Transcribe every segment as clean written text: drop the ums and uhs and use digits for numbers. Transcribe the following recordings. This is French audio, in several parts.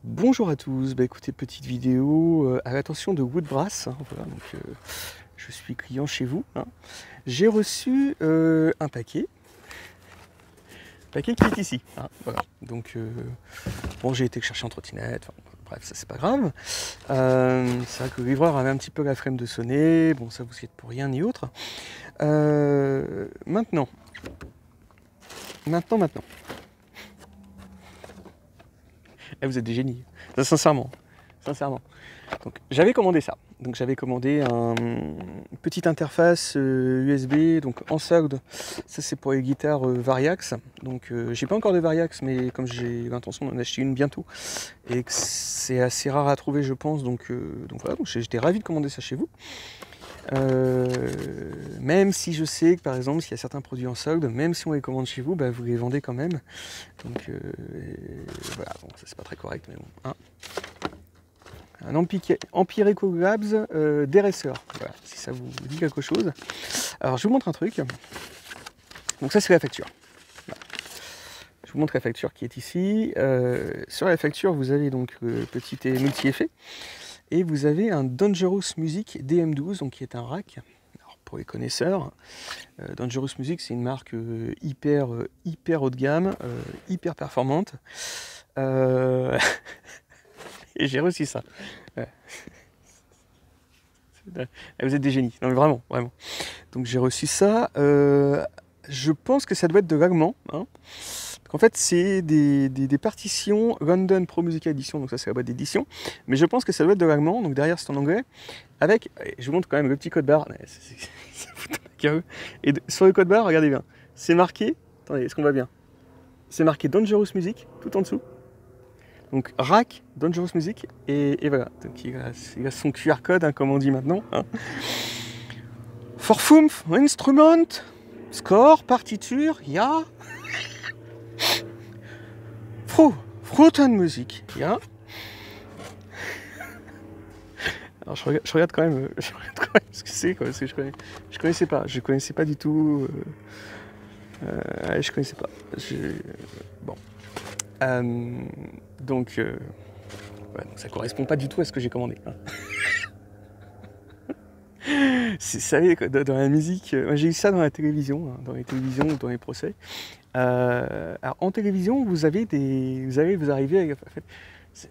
Bonjour à tous, écoutez, petite vidéo à l'attention de Woodbrass, hein, voilà, donc je suis client chez vous, hein. J'ai reçu un paquet qui est ici, hein, voilà. Donc bon, j'ai été le chercher en trottinette, enfin, bref, ça c'est pas grave. C'est vrai que le livreur avait un petit peu la flemme de sonner, bon, ça vous y êtes pour rien ni autre. Maintenant. Eh, vous êtes des génies, ça, sincèrement. Donc j'avais commandé ça. Donc j'avais commandé une petite interface USB, donc en solde. Ça c'est pour les guitares Variax. Donc j'ai pas encore de Variax, mais comme j'ai l'intention d'en acheter une bientôt et que c'est assez rare à trouver, je pense. Donc voilà. Donc j'étais ravi de commander ça chez vous. Même si je sais que par exemple s'il y a certains produits en solde, même si on les commande chez vous, vous les vendez quand même. Donc voilà, bon, ça c'est pas très correct, mais bon. Hein. Un Empire Eco Labs DRSR, voilà, si ça vous dit quelque chose. Alors je vous montre un truc. Donc ça c'est la facture. Voilà. Je vous montre la facture qui est ici. Sur la facture vous avez donc le petit multi-effet. Et vous avez un Dangerous Music DM12, donc qui est un rack. Alors, pour les connaisseurs, Dangerous Music, c'est une marque hyper haut de gamme, hyper performante. Et j'ai reçu ça. Ouais. Vous êtes des génies. Non mais vraiment. Donc j'ai reçu ça. Je pense que ça doit être de l'allemand. Hein. En fait, c'est des partitions London Pro Musical Edition, donc ça c'est la boîte d'édition, mais je pense que ça doit être de l'allemand, donc derrière c'est en anglais, avec, je vous montre quand même le petit code barre, et sur le code barre, regardez bien, c'est marqué, attendez, est-ce qu'on va bien, c'est marqué Dangerous Music, tout en dessous, donc rack, Dangerous Music, et voilà, donc il a son QR code, hein, comme on dit maintenant, hein. For Fumph, Instrument, Score, Partiture, ja. Fruitenmusik, ja. Alors je regarde quand même ce que c'est, quoi, parce que je connaissais pas du tout. Je connaissais pas. Bon. Donc, ouais, donc ça correspond pas du tout à ce que j'ai commandé. Hein. Vous savez, dans la musique, j'ai eu ça dans la télévision, hein, dans les télévisions ou dans les procès. Alors en télévision, vous arrivez avec en fait,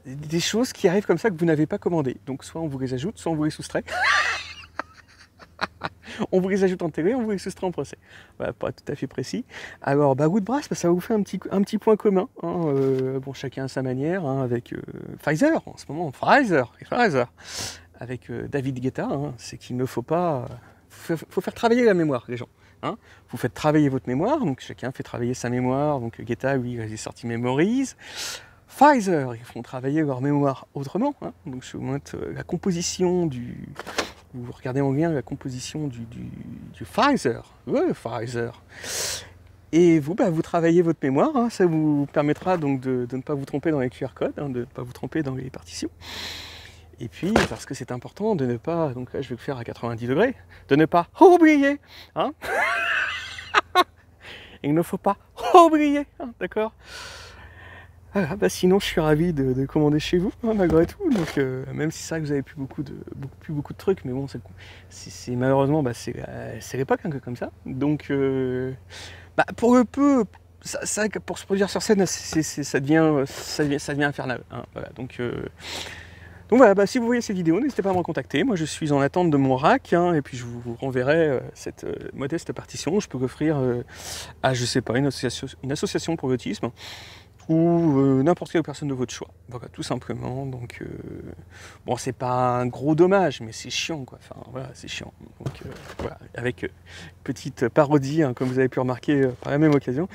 des choses qui arrivent comme ça que vous n'avez pas commandées. Donc soit on vous les ajoute, soit on vous les soustrait. On vous les ajoute en télé, on vous les soustrait en procès. Voilà, pas tout à fait précis. Alors Woodbrass, ça va vous faire un petit point commun. Hein, bon, chacun à sa manière, hein, avec Pfizer en ce moment, Pfizer. Avec David Guetta, hein, c'est qu'il ne faut pas... faut faire travailler la mémoire, les gens. Hein. Vous faites travailler votre mémoire, donc chacun fait travailler sa mémoire. Donc Guetta, lui, il a sorti Memories. Pfizer, ils font travailler leur mémoire autrement. Hein. Donc je vous montre la composition du... Vous regardez en lien la composition du Pfizer. Ouais, Pfizer. Et vous, vous travaillez votre mémoire. Hein. Ça vous permettra donc de ne pas vous tromper dans les QR codes, hein, de ne pas vous tromper dans les partitions. Et puis, parce que c'est important de ne pas, donc là je vais le faire à 90 degrés, de ne pas oublier, hein. Il ne faut pas oublier, hein, d'accord. Voilà, sinon je suis ravi de commander chez vous, hein, malgré tout, donc même si c'est vrai que vous avez plus beaucoup de trucs, mais bon, c'est malheureusement, c'est l'époque, hein, comme ça, donc pour le peu, ça, pour se produire sur scène, ça devient infernal, hein, voilà, donc voilà, si vous voyez ces vidéos, n'hésitez pas à me contacter. Moi, je suis en attente de mon rack, hein, et puis je vous renverrai cette modeste partition. Je peux l'offrir à, je sais pas, une association pour l'autisme ou n'importe quelle personne de votre choix. Voilà, tout simplement. Donc, bon, c'est pas un gros dommage, mais c'est chiant, quoi. Enfin, voilà, c'est chiant. Donc, voilà, avec petite parodie, hein, comme vous avez pu remarquer par la même occasion.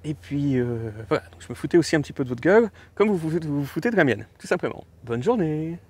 Et puis, voilà, donc je me foutais aussi un petit peu de votre gueule, comme vous vous foutez de la mienne, tout simplement. Bonne journée!